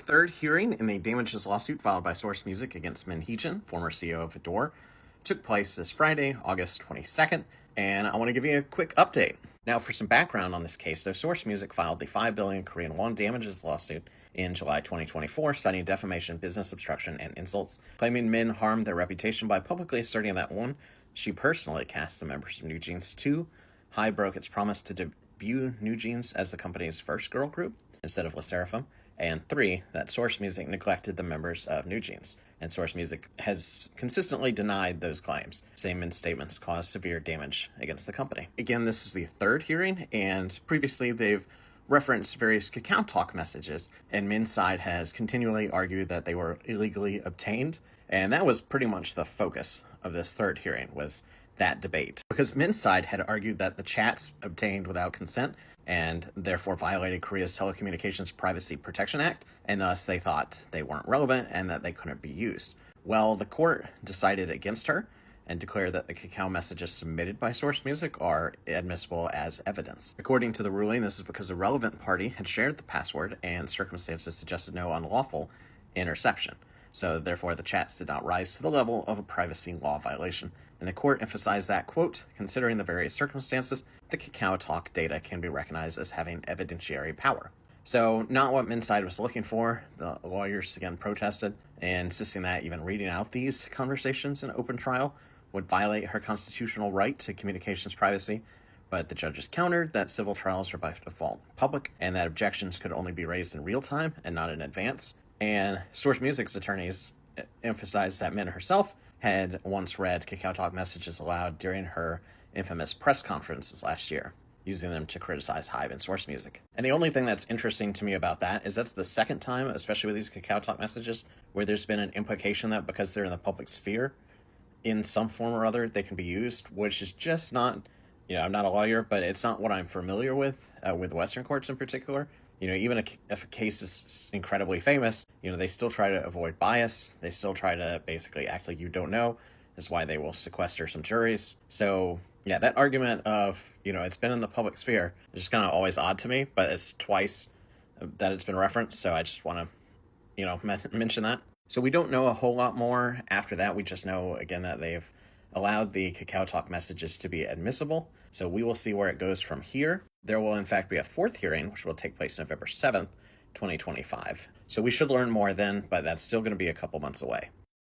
third hearing in the damages lawsuit filed by Source Music against Min Hee-Jin, former CEO of ADOR, took place this Friday, August 22nd, and I want to give you a quick update. Now, for some background on this case, Source Music filed the 5 billion Korean won damages lawsuit in July 2024, citing defamation, business obstruction, and insults, claiming Min harmed their reputation by publicly asserting that 1, she personally cast the members of NewJeans, 2, HYBE broke its promise to debut NewJeans as the company's first girl group instead of LE SSERAFIM, and 3, that Source Music neglected the members of NewJeans. And Source Music has consistently denied those claims, saying Min's statements caused severe damage against the company. Again, this is the third hearing, and previously they've referenced various Kakao Talk messages, and Min's side has continually argued that they were illegally obtained, and that was pretty much the focus of this third hearing, was that debate. Because Min's side had argued that the chats obtained without consent and therefore violated Korea's Telecommunications Privacy Protection Act, and thus they thought they weren't relevant and that they couldn't be used. Well, the court decided against her and declared that the Kakao messages submitted by Source Music are admissible as evidence. According to the ruling, this is because the relevant party had shared the password and circumstances suggested no unlawful interception. So therefore, the chats did not rise to the level of a privacy law violation. And the court emphasized that, quote, considering the various circumstances, the Kakao Talk data can be recognized as having evidentiary power. So not what Min's side was looking for. The lawyers again protested, insisting that even reading out these conversations in open trial would violate her constitutional right to communications privacy. But the judges countered that civil trials are by default public, and that objections could only be raised in real time and not in advance. And Source Music's attorneys emphasized that Min herself had once read Kakao Talk messages aloud during her infamous press conferences last year, using them to criticize HYBE and Source Music. And the only thing that's interesting to me about that is that's the second time, especially with these Kakao Talk messages, where there's been an implication that because they're in the public sphere, in some form or other, they can be used, which is just not, I'm not a lawyer, but it's not what I'm familiar with Western courts in particular. Even if a case is incredibly famous, they still try to avoid bias. They still try to basically act like you don't know. That's why they will sequester some juries. So, yeah, that argument of, it's been in the public sphere is just kind of always odd to me, but it's twice that it's been referenced. So I just want to, mention that. So we don't know a whole lot more after that. We just know, again, that they've allowed the Kakao Talk messages to be admissible. So we will see where it goes from here. There will, in fact, be a fourth hearing, which will take place November 7th, 2025. So we should learn more then, but that's still going to be a couple months away.